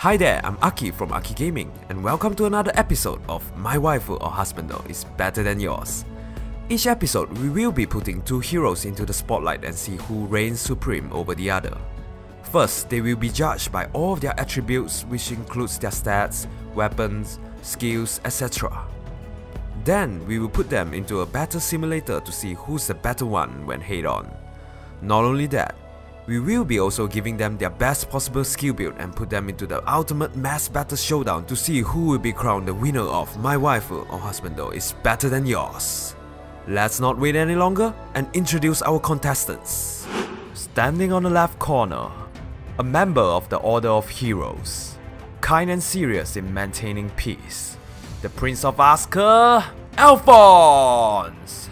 Hi there, I'm Aki from Aki Gaming, and welcome to another episode of My Waifu or Husbando is Better Than Yours. Each episode, we will be putting two heroes into the spotlight and see who reigns supreme over the other. First, they will be judged by all of their attributes, which includes their stats, weapons, skills, etc. Then, we will put them into a battle simulator to see who's the better one when head-on. Not only that, we will be also giving them their best possible skill build and put them into the ultimate mass battle showdown to see who will be crowned the winner of My Waifu or Husbando is Better Than Yours. Let's not wait any longer and introduce our contestants. Standing on the left corner, a member of the Order of Heroes, kind and serious in maintaining peace, the Prince of Asuka, Alfonse!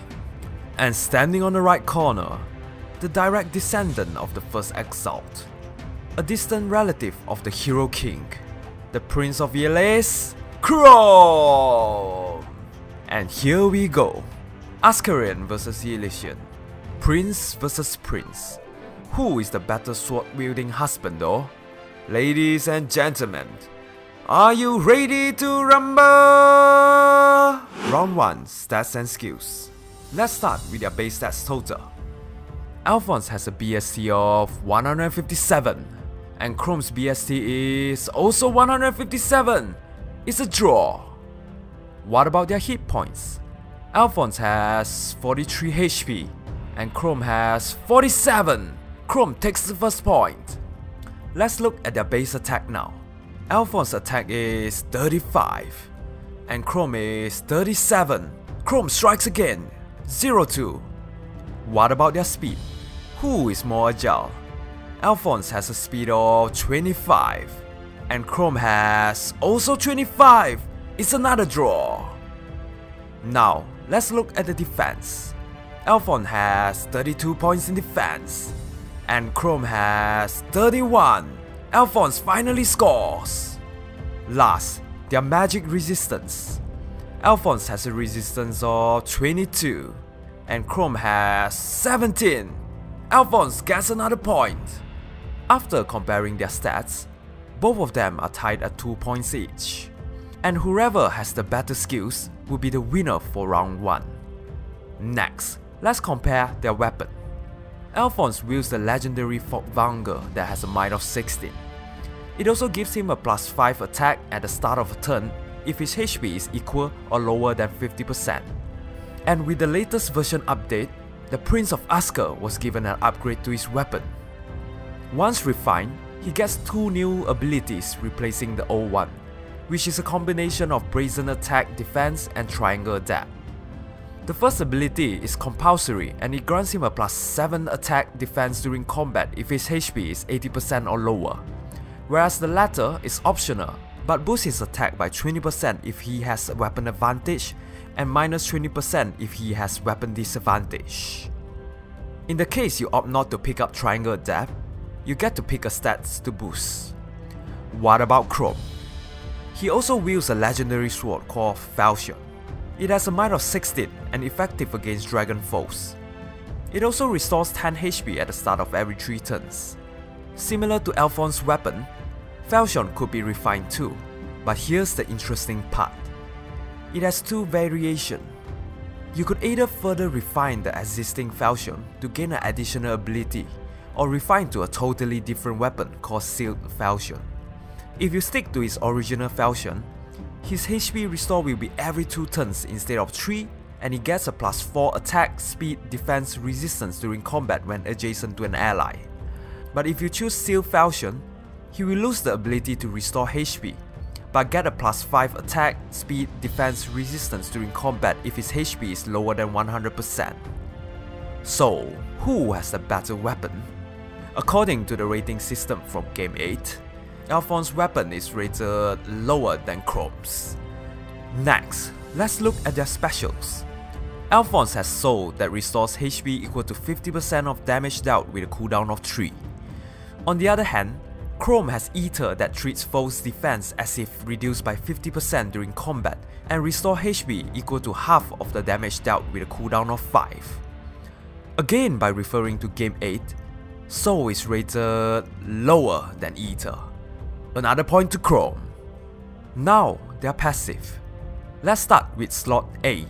And standing on the right corner, the direct descendant of the first Exalt, a distant relative of the Hero King, the Prince of Yele's, Chrom! And here we go, Asukaran vs Elysian, Prince vs Prince. Who is the better sword-wielding husbando? Ladies and gentlemen, are you ready to rumble? Round 1, Stats and Skills. Let's start with their base stats total. Alfonse has a BST of 157, and Chrom's BST is also 157. It's a draw. What about their hit points? Alfonse has 43 HP, and Chrom has 47. Chrom takes the first point. Let's look at their base attack now. Alfonse's attack is 35, and Chrom is 37. Chrom strikes again, 0-2. What about their speed? Who is more agile? Alfonse has a speed of 25, and Chrom has also 25. It's another draw. Now, let's look at the defense. Alfonse has 32 points in defense, and Chrom has 31. Alfonse finally scores. Last, their magic resistance. Alfonse has a resistance of 22, and Chrom has 17. Alfonse gets another point. After comparing their stats, both of them are tied at 2 points each, and whoever has the better skills will be the winner for round 1. Next, let's compare their weapon. Alfonse wields the legendary Husbando that has a might of 16. It also gives him a +5 attack at the start of a turn if his HP is equal or lower than 50%. And with the latest version update, the Prince of Asuka was given an upgrade to his weapon. Once refined, he gets 2 new abilities replacing the old one, which is a combination of Brazen Attack Defense and Triangle Adapt. The first ability is compulsory and it grants him a +7 attack defense during combat if his HP is 80% or lower, whereas the latter is optional but boosts his attack by 20% if he has a weapon advantage and -20% if he has weapon disadvantage. In the case you opt not to pick up Triangle Adapt, you get to pick a stats to boost. What about Chrom? He also wields a legendary sword called Falchion. It has a might of 16 and effective against dragon foes. It also restores 10 HP at the start of every 3 turns. Similar to Alfonse's weapon, Falchion could be refined too, but here's the interesting part. It has 2 variations. You could either further refine the existing Falchion to gain an additional ability, or refine to a totally different weapon called Sealed Falchion. If you stick to his original Falchion, his HP restore will be every 2 turns instead of 3, and he gets a +4 attack, speed, defense, resistance during combat when adjacent to an ally. But if you choose Sealed Falchion, he will lose the ability to restore HP, but get a +5 attack, speed, defense, resistance during combat if his HP is lower than 100%. So, who has the better weapon? According to the rating system from Game 8, Alfonse's weapon is rated lower than Chrom's. Next, let's look at their specials. Alfonse has Soul that restores HP equal to 50% of damage dealt with a cooldown of 3. On the other hand, Chrom has Ether that treats foes' defense as if reduced by 50% during combat and restore HP equal to half of the damage dealt with a cooldown of 5. Again, by referring to Game 8, Soul is rated lower than Ether. Another point to Chrom. Now, their passive. Let's start with slot A.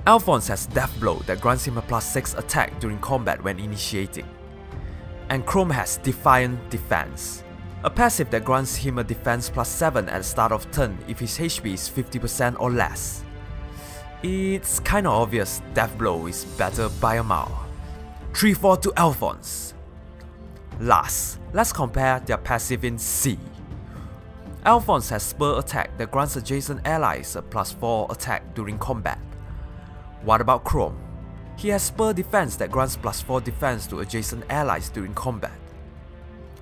Alfonse has Death Blow that grants him a +6 attack during combat when initiating. And Chrom has Defiant Defense, a passive that grants him a defense +7 at the start of turn if his HP is 50% or less. It's kinda obvious Death Blow is better by a mile. 3-4 to Alfonse. Last, let's compare their passive in C. Alfonse has Spur Attack that grants adjacent allies a +4 attack during combat. What about Chrom? He has Spur Defense that grants +4 defense to adjacent allies during combat.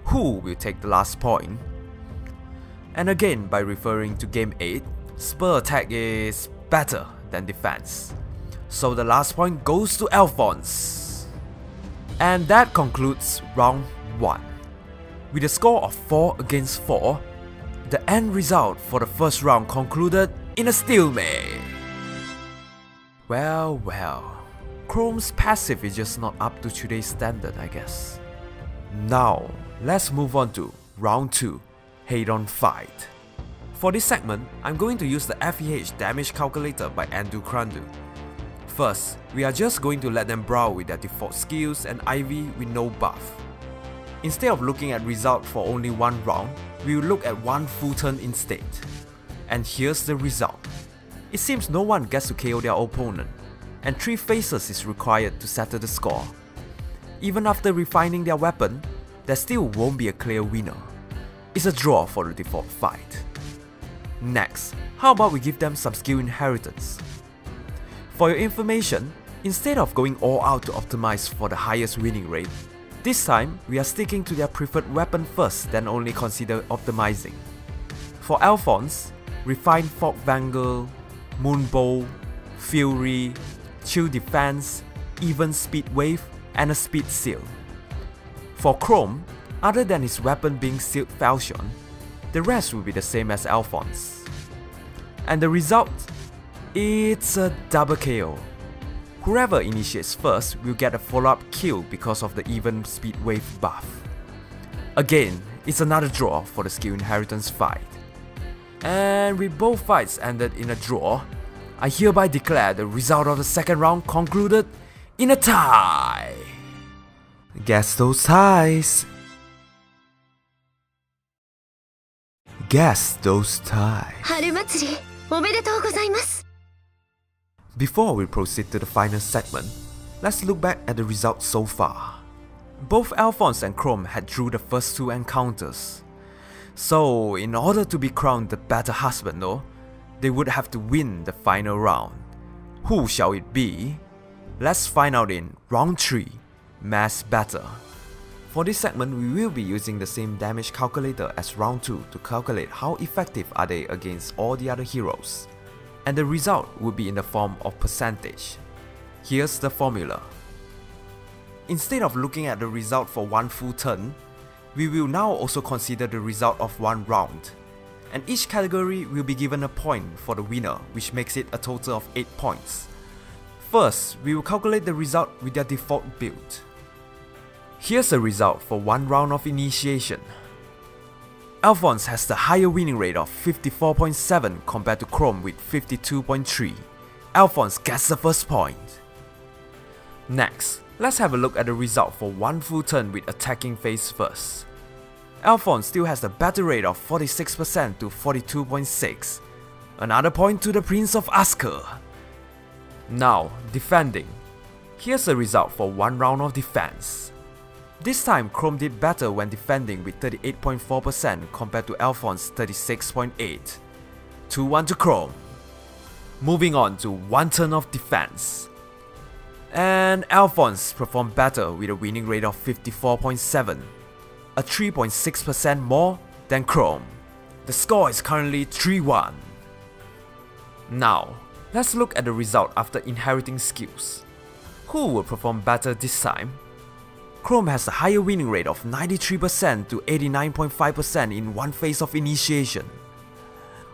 Who will take the last point? And again, by referring to Game 8, Spur Attack is better than defense. So the last point goes to Alfonse. And that concludes round 1. With a score of 4 against 4, the end result for the first round concluded in a stalemate. Well, Chrom's passive is just not up to today's standard, I guess. Now, let's move on to round 2, head-on fight. For this segment, I'm going to use the FEH damage calculator by Krandu. First, we are just going to let them brawl with their default skills and IV with no buff. Instead of looking at result for only one round, we will look at one full turn instead. And here's the result. It seems no one gets to KO their opponent, and 3 phases is required to settle the score. Even after refining their weapon, there still won't be a clear winner. It's a draw for the default fight. Next, how about we give them some skill inheritance? For your information, instead of going all out to optimize for the highest winning rate, this time we are sticking to their preferred weapon first, then only consider optimizing. For Alfonse, Refined Fog Vanguard, Moonbow, Fury, Chill Defense, Even Speed Wave, and a Speed Seal. For Chrom, other than his weapon being Sealed Falchion, the rest will be the same as Alfonse. And the result? It's a double KO. Whoever initiates first will get a follow-up kill because of the Even Speed Wave buff. Again, it's another draw for the skill inheritance fight. And with both fights ended in a draw, I hereby declare the result of the second round concluded in a tie. Guess those ties. Guess those ties. Before we proceed to the final segment, let's look back at the results so far. Both Alfonse and Chrom had drew the first 2 encounters. So, in order to be crowned the better Husbando, they would have to win the final round. Who shall it be? Let's find out in round 3, Mass Battle. For this segment, we will be using the same damage calculator as round 2 to calculate how effective are they against all the other heroes. And the result will be in the form of percentage. Here's the formula. Instead of looking at the result for one full turn, we will now also consider the result of one round, and each category will be given a point for the winner, which makes it a total of 8 points. First, we will calculate the result with their default build. Here's a result for one round of initiation. Alfonse has the higher winning rate of 54.7 compared to Chrom with 52.3. Alfonse gets the first point. Next, let's have a look at the result for one full turn with attacking phase first. Alfonse still has the better rate of 46% to 42.6. Another point to the Prince of Asker. Now, defending. Here's a result for one round of defense. This time, Chrom did better when defending with 38.4% compared to Alfonse's 36.8. 2-1 to Chrom. Moving on to one turn of defense. And Alfonse performed better with a winning rate of 54.7, a 3.6% more than Chrom. The score is currently 3-1. Now, let's look at the result after inheriting skills. Who will perform better this time? Chrom has a higher winning rate of 93% to 89.5% in one phase of initiation.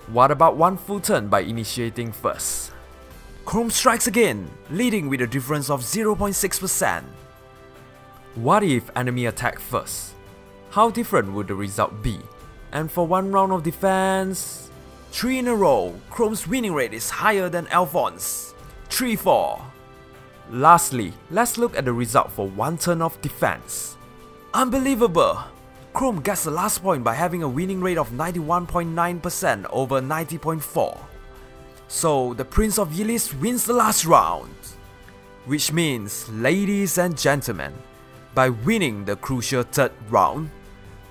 What about one full turn by initiating first? Chrom strikes again, leading with a difference of 0.6%. What if enemy attack first? How different would the result be? And for one round of defense, 3 in a row, Chrom's winning rate is higher than Alfonse, 3-4. Lastly, let's look at the result for one turn of defense. Unbelievable! Chrom gets the last point by having a winning rate of 91.9% over 90.4. So the Prince of Yilis wins the last round. Which means, ladies and gentlemen, by winning the crucial third round,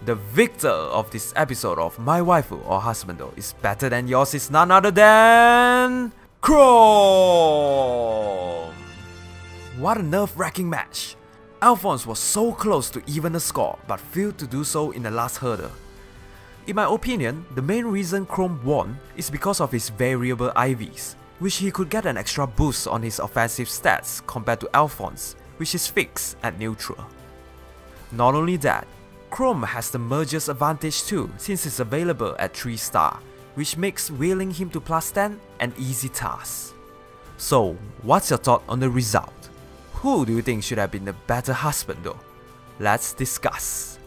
the victor of this episode of My Waifu or Husbando is better than yours is none other than Chrom! What a nerve-wracking match! Alfonse was so close to even the score but failed to do so in the last hurdle. In my opinion, the main reason Chrom won is because of his variable IVs, which he could get an extra boost on his offensive stats compared to Alfonse, which is fixed at neutral. Not only that, Chrom has the merger's advantage too since it's available at 3 star, which makes wheeling him to plus 10 an easy task. So, what's your thought on the result? Who do you think should have been the better husband though? Let's discuss.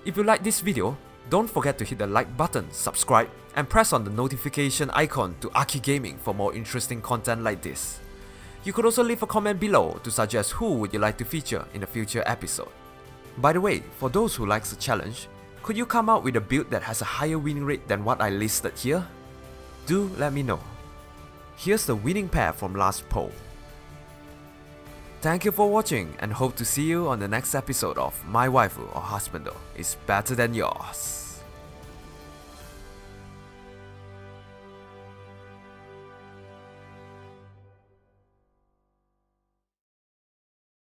If you like this video, don't forget to hit the like button, subscribe, and press on the notification icon to Aki Gaming for more interesting content like this. You could also leave a comment below to suggest who would you like to feature in a future episode. By the way, for those who likes the challenge, could you come out with a build that has a higher winning rate than what I listed here? Do let me know. Here's the winning pair from last poll. Thank you for watching and hope to see you on the next episode of My Waifu or Husbando is better than yours.